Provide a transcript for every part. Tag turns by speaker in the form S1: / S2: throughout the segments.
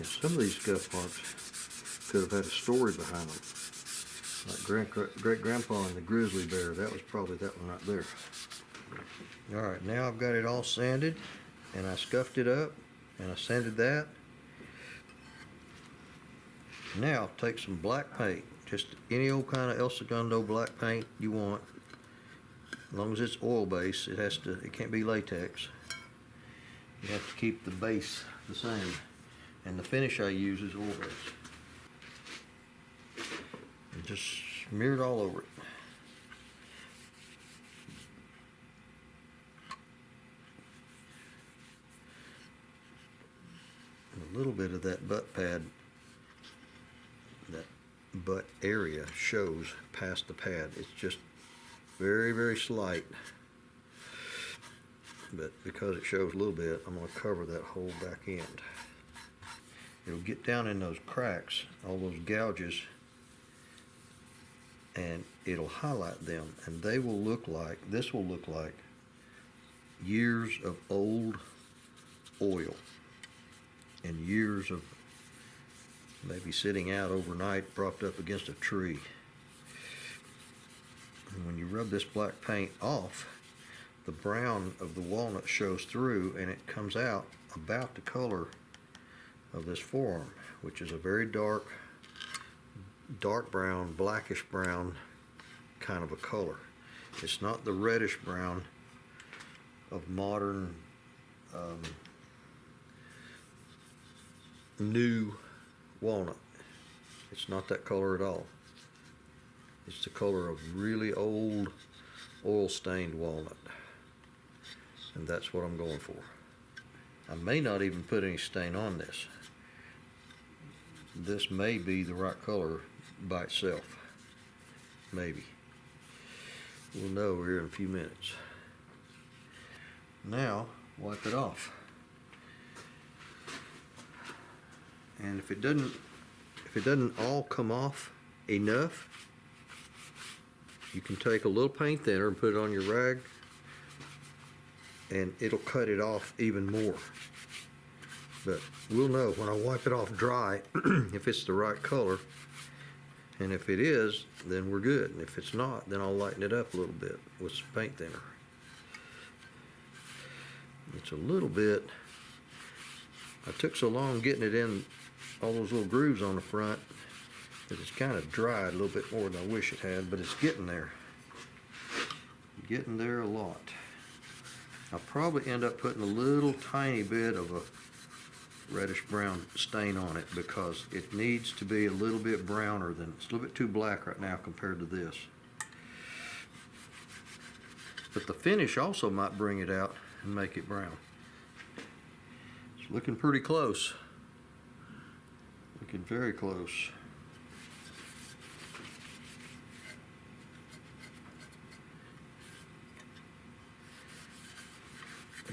S1: Yeah, some of these scuff marks could have had a story behind them. Like great-grandpa and the grizzly bear, that was probably that one right there. Alright, now I've got it all sanded, and I scuffed it up, and I sanded that. Now take some black paint, just any old kind of El Segundo black paint you want. As long as it's oil base, it can't be latex. You have to keep the base the same. And the finish I use is oil base. And just smear it all over it. And a little bit of that butt pad, that butt area shows past the pad. It's just very, very slight. But because it shows a little bit, I'm going to cover that whole back end. It'll get down in those cracks, all those gouges, and it'll highlight them, and they will look like, this will look like years of old oil and years of maybe sitting out overnight propped up against a tree. And when you rub this black paint off, the brown of the walnut shows through, and it comes out about the color of this forearm, which is a very dark brown, blackish brown kind of a color. It's not the reddish brown of modern new walnut. It's not that color at all. It's the color of really old oil stained walnut, and that's what I'm going for. I may not even put any stain on this. This may be the right color by itself. Maybe. We'll know here in a few minutes. Now, wipe it off. And if it doesn't all come off enough, you can take a little paint thinner and put it on your rag, and it'll cut it off even more. But we'll know when I wipe it off dry if it's the right color, and if it is, then we're good, and if it's not, then I'll lighten it up a little bit with some paint thinner. It's a little bit, I took so long getting it in all those little grooves on the front that it's kind of dried a little bit more than I wish it had, but it's getting there. Getting there a lot. I'll probably end up putting a little tiny bit of a reddish brown stain on it because it needs to be a little bit browner than, it's a little bit too black right now compared to this. But the finish also might bring it out and make it brown. It's looking pretty close. Looking very close.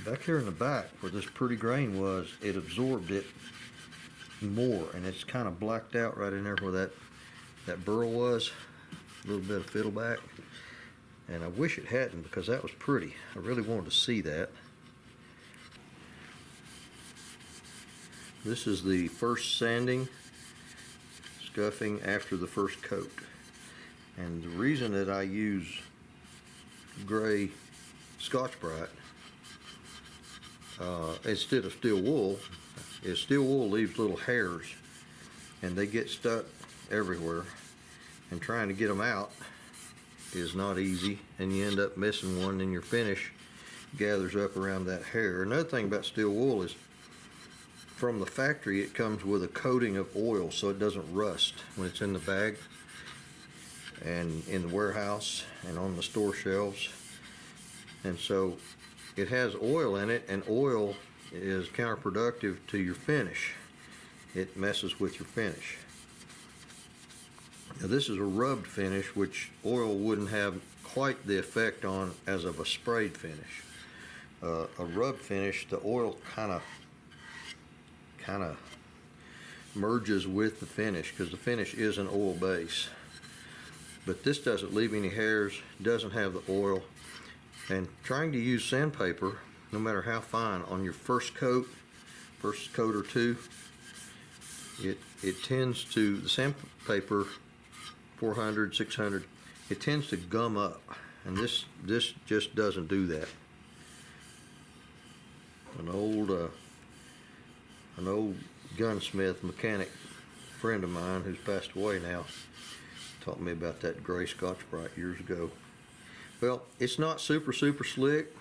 S1: Back here in the back where this pretty grain was, it absorbed it more, and it's kind of blacked out right in there where that burl was, a little bit of fiddleback, and I wish it hadn't because that was pretty. I really wanted to see that. This is the first sanding, scuffing after the first coat, and the reason that I use gray Scotch-Brite instead of steel wool is steel wool leaves little hairs and they get stuck everywhere, and trying to get them out is not easy, and you end up missing one and your finish gathers up around that hair. Another thing about steel wool is from the factory it comes with a coating of oil so it doesn't rust when it's in the bag and in the warehouse and on the store shelves, and so it has oil in it, and oil is counterproductive to your finish. It messes with your finish. Now this is a rubbed finish, which oil wouldn't have quite the effect on as of a sprayed finish. A rubbed finish, the oil kind of merges with the finish because the finish is an oil base. But this doesn't leave any hairs, doesn't have the oil. And trying to use sandpaper, no matter how fine, on your first coat or two, it tends to, the sandpaper 400, 600, it tends to gum up, and this just doesn't do that. An old gunsmith mechanic friend of mine who's passed away now taught me about that gray Scotch-Brite years ago. Well, it's not super slick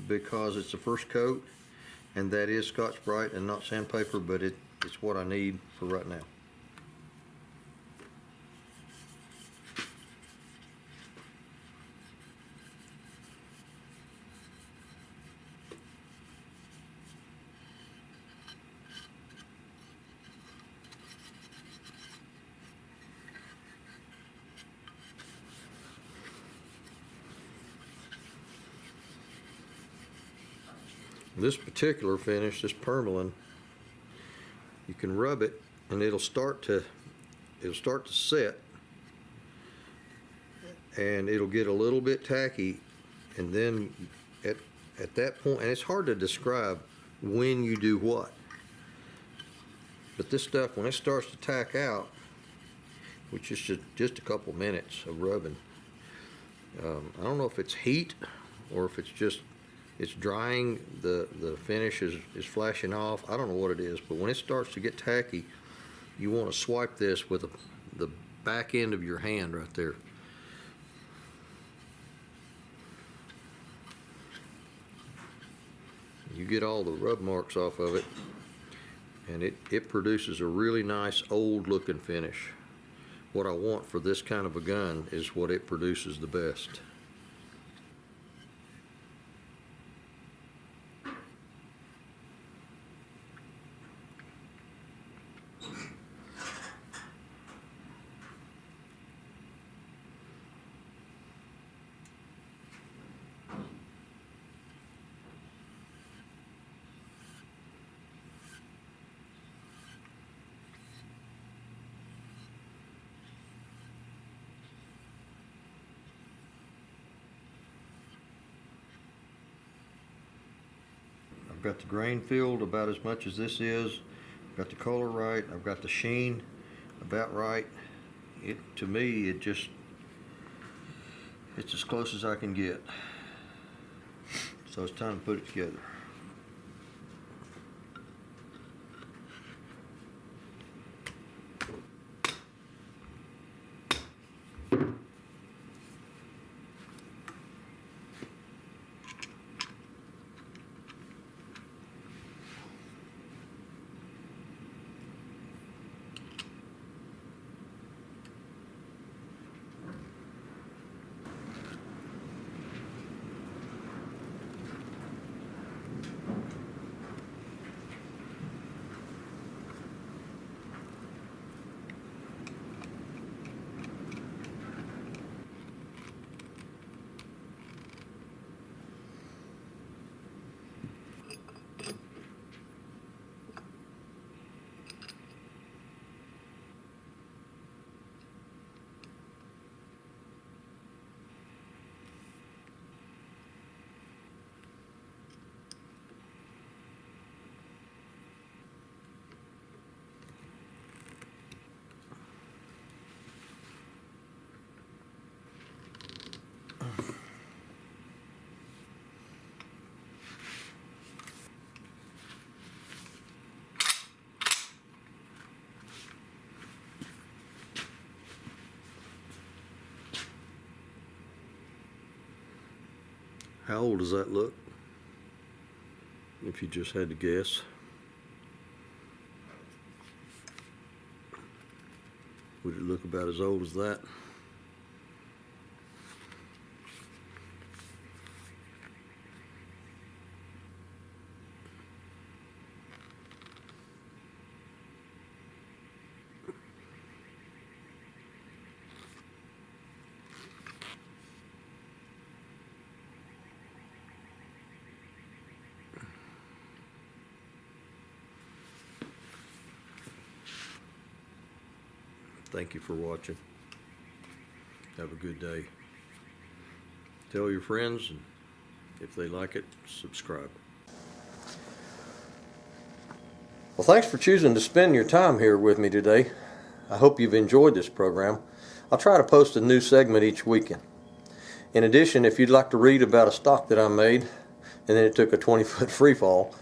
S1: because it's the first coat, and that is Scotch-Brite and not sandpaper, but it's what I need for right now. This particular finish, this permalin, you can rub it and it'll start to set, and it'll get a little bit tacky, and then at that point, and it's hard to describe when you do what, but this stuff, when it starts to tack out, which is just a couple minutes of rubbing, I don't know if it's heat or if it's drying, the finish is flashing off. I don't know what it is, but when it starts to get tacky, you want to swipe this with the back end of your hand right there. You get all the rub marks off of it, and it produces a really nice old looking finish. What I want for this kind of a gun is what it produces the best. I've got the grain filled about as much as this is. I've got the color right. I've got the sheen about right. To me, it's as close as I can get. So it's time to put it together. How old does that look? If you just had to guess. Would it look about as old as that? Thank you for watching. Have a good day. Tell your friends, and if they like it, subscribe.
S2: Well, thanks for choosing to spend your time here with me today. I hope you've enjoyed this program. I'll try to post a new segment each weekend. In addition, if you'd like to read about a stock that I made and then it took a 20-foot free fall,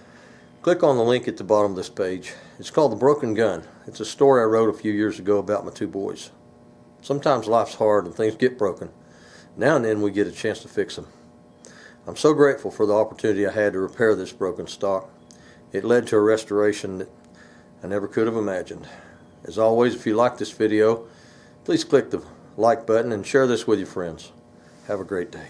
S2: click on the link at the bottom of this page. It's called The Broken Gun. It's a story I wrote a few years ago about my two boys. Sometimes life's hard and things get broken. Now and then we get a chance to fix them. I'm so grateful for the opportunity I had to repair this broken stock. It led to a restoration that I never could have imagined. As always, if you like this video, please click the like button and share this with your friends. Have a great day.